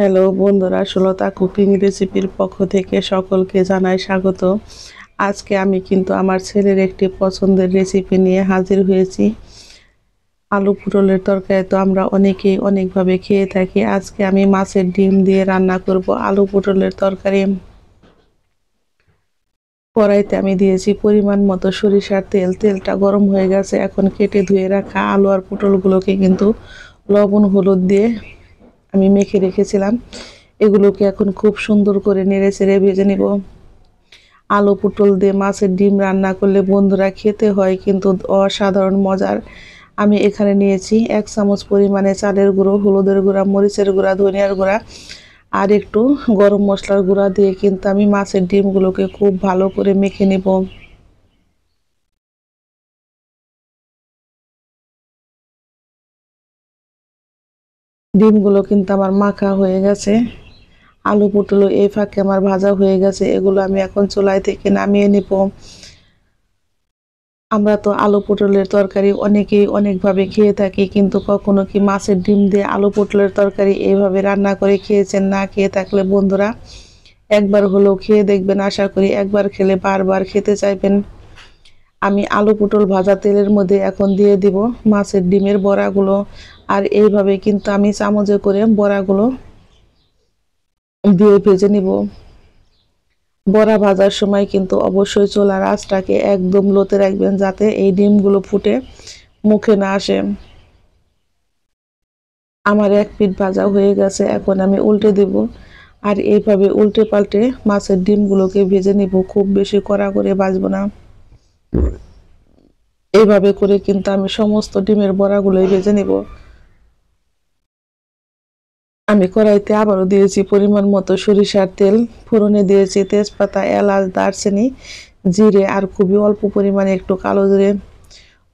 Hello বন্ধুরা, Sulata cooking রেসিপির পক্ষ থেকে সকলকে জানাই স্বাগত। আজকে আমি কিন্তু আমার ছেলের একটি পছন্দের রেসিপি নিয়ে হাজির হয়েছি। আলু পটলের তরকারি তো আমরা অনেকেই অনেকভাবে খেয়ে থাকি। আজকে আমি মাছের ডিম দিয়ে রান্না করব আলু পটলের তরকারি। কড়াইতে আমি দিয়েছি পরিমাণ মতো সরিষার তেল। তেলটা গরম হয়ে গেছে। এখন কেটে ধুয়ে রাখা আলু আর পটলগুলোকে কিন্তু লবণ হলুদ দিয়ে আমি মেখে রেখেছিলাম। এগুলোকে এখন খুব সুন্দর করে নেড়ে চেড়ে ভেজে নিব। আলু পটল দিয়ে মাছের ডিম রান্না করলে বন্ধুরা খেতে হয় কিন্তু অসাধারণ মজার। আমি এখানে নিয়েছি 1 চামচ পরিমাণে চালের গুঁড়ো, হলুদের গুঁড়া, মরিচের গুঁড়া, ধনিয়ার গুঁড়া আর একটু গরম মশলার গুঁড়া দিয়ে কিন্তু আমি মাছের ডিমগুলোকে খুব ভালো করে মেখে নিব। ডিমগুলো কিন্তু আমার মাখা হয়ে গেছে। আলু পটল এই ফাঁকে আমার ভাজা হয়ে গেছে। এগুলো আমি এখন চুলায় থেকে নামিয়ে নিব। আমরা তো আলু পটলের তরকারি অনেকেই অনেকভাবে খেয়ে থাকি, কিন্তু কখনো কি মাছের ডিম দিয়ে আলু পটলের তরকারি এইভাবে রান্না করে খেয়েছেন? না খেয়ে থাকলে বন্ধুরা একবার হলেও খেয়ে দেখবেন। আশা করি একবার খেলে বারবার খেতে চাইবেন। আমি আলু পটল ভাজা তেলের মধ্যে এখন দিয়ে দিব মাছের ডিমের বড়াগুলো। আর এইভাবে কিন্তু আমি চামচে করে বড়াগুলো দিয়ে ভেজে নিব। বড়া ভাজার সময় কিন্তু অবশ্যই চুলার আঁচটাকে একদম লোতে রাখবেন, যাতে এই ডিমগুলো ফুটে মুখে না আসে। আমার এক পিঠ ভাজা হয়ে গেছে। এখন আমি উল্টে দিব। আর এইভাবে উল্টে পাল্টে মাছের ডিমগুলোকে ভেজে নিব। খুব বেশি কড়া করে ভাজবো না। এইভাবে করে কিন্তু আমি সমস্ত ডিমের বড়াগুলোই ভেজে নিব। আমি কড়াইতে আবারও দিয়েছি পরিমাণ মতো সরিষার তেল। ফোড়নে দিয়েছি তেজপাতা, এলাচ, দারচিনি, জিরে আর খুবই অল্প পরিমাণে একটু কালো জিরে।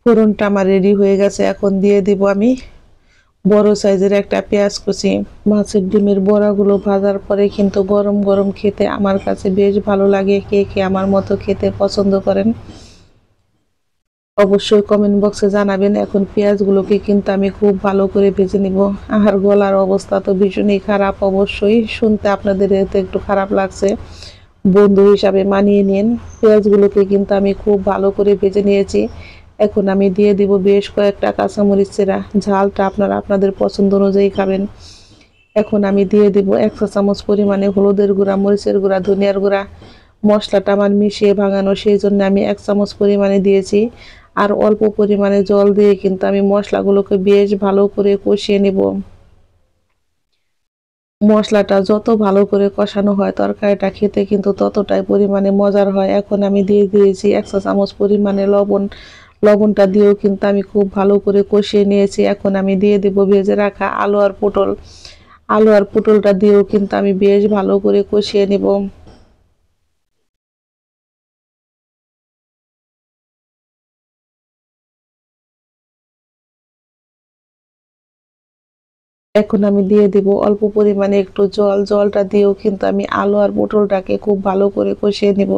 ফোড়নটা আমার রেডি হয়ে গেছে। এখন দিয়ে দিব আমি বড় সাইজের একটা পেঁয়াজ কুচি। মাছের ডিমের বড়াগুলো ভাজার পরে কিন্তু গরম গরম খেতে আমার কাছে বেশ ভালো লাগে। কে কে আমার মতো খেতে পছন্দ করেন অবশ্যই কমেন্ট বক্সে জানাবেন। এখন পেঁয়াজগুলোকে কিন্তু আমি খুব ভালো করে ভেজে নিব। আর গলার অবস্থা তো ভীষণই খারাপ, অবশ্যই শুনতে আপনাদের এতে একটু খারাপ লাগছে, বন্ধু হিসাবে মানিয়ে নিন। পেঁয়াজগুলোকে কিন্তু আমি খুব ভালো করে ভেজে নিয়েছি। এখন আমি দিয়ে দিব বেশ কয়েকটা কাঁচামরিচ চেরা। ঝালটা আপনারা আপনাদের পছন্দ অনুযায়ী খাবেন। এখন আমি দিয়ে দিব 1 চা চামচ পরিমাণে হলুদের গুঁড়া, মরিচের গুঁড়া, ধনিয়ার গুঁড়া। মশলাটা আমার মিশিয়ে ভাঙানো, সেই জন্য আমি 1 চামচ পরিমাণে দিয়েছি। আর অল্প পরিমাণে জল দিয়ে কিন্তু আমি মশলাগুলোকে বেশ ভালো করে কষিয়ে নেব। মশলাটা যত ভালো করে কষানো হয় তরকারিটা খেতে কিন্তু ততটাই পরিমাণে মজার হয়। এখন আমি দিয়ে দিয়েছি 1 চা চামচ পরিমাণে লবণ। লবণটা দিয়েও কিন্তু আমি খুব ভালো করে কষিয়ে নিয়েছি। এখন আমি দিয়ে দেব ভেজে রাখা আলু আর পটল। আলু আর পটলটা দিয়েও কিন্তু আমি বেশ ভালো করে কষিয়ে নেব। এখন আমি দিয়ে দিব অল্প পরিমাণে একটু জল। জলটা দিয়েও কিন্তু আমি আলু আর পটলটাকে খুব ভালো করে কষিয়ে নেব।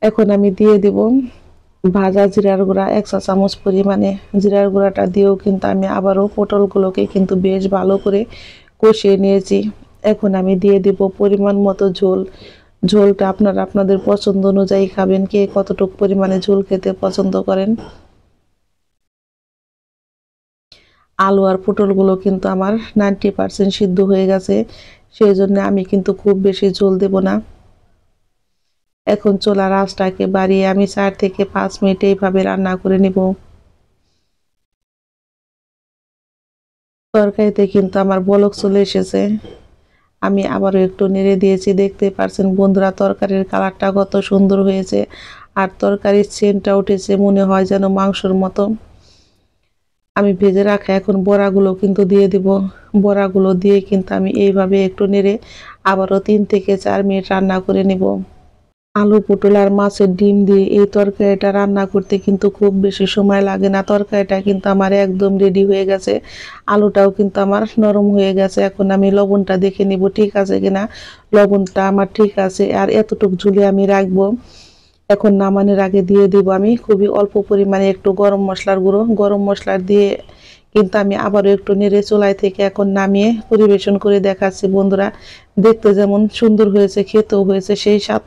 এখন আমি দিয়ে দিব ভাজা জিরার গুঁড়া 1 চা চামচ পরিমাণে। জিরার গুঁড়াটা দিয়েও কিন্তু আমি আবারও পটলগুলোকে কিন্তু বেশ ভালো করে কষিয়ে নিয়েছি। এখন আমি দিয়ে দিব পরিমাণ মতো ঝোল। ঝোলটা আপনারা আপনাদের পছন্দ অনুযায়ী খাবেন, কে কতটুকু পরিমাণে ঝোল খেতে পছন্দ করেন। আলু আর পটলগুলো কিন্তু আমার 90% সিদ্ধ হয়ে গেছে, সেই জন্য আমি কিন্তু খুব বেশি ঝোল দেব না। এখন চুলার আঁচটাকে বাড়িয়ে আমি 4 থেকে 5 মিনিট এইভাবে রান্না করে নিব। তরকারিতে কিন্তু আমার বলক চলে এসেছে। আমি আবারও একটু নেড়ে দিয়েছি। দেখতে পারছেন বন্ধুরা তরকারির কালারটা কত সুন্দর হয়েছে। আর তরকারির সেন্টটা উঠেছে, মনে হয় যেন মাংসর মতো। আমি ভেজে রাখা এখন বড়াগুলো কিন্তু দিয়ে দিব। বড়াগুলো দিয়ে কিন্তু আমি এইভাবে একটু নেড়ে আবারও 3 থেকে 4 মিনিট রান্না করে নিব। আলু পটল আর মাছের ডিম দিয়ে এই তরকারিটা রান্না করতে কিন্তু খুব বেশি সময় লাগে না। তরকারিটা কিন্তু আমার একদম রেডি হয়ে গেছে। আলুটাও কিন্তু আমার নরম হয়ে গেছে। এখন আমি লবণটা দেখে নিব ঠিক আছে কিনা। লবণটা আমার ঠিক আছে। আর এতটুকু ঝুলিয়ে আমি রাখবো। এখন নামানোর আগে দিয়ে দিব আমি খুবই অল্প পরিমাণে একটু গরম মশলার গুঁড়ো। গরম মশলা দিয়ে কিন্তু আমি আবারও একটু নেড়ে চুলায় থেকে এখন নামিয়ে পরিবেশন করে দেখাচ্ছি বন্ধুরা। দেখতে যেমন সুন্দর হয়েছে, খেতেও হয়েছে সেই স্বাদ।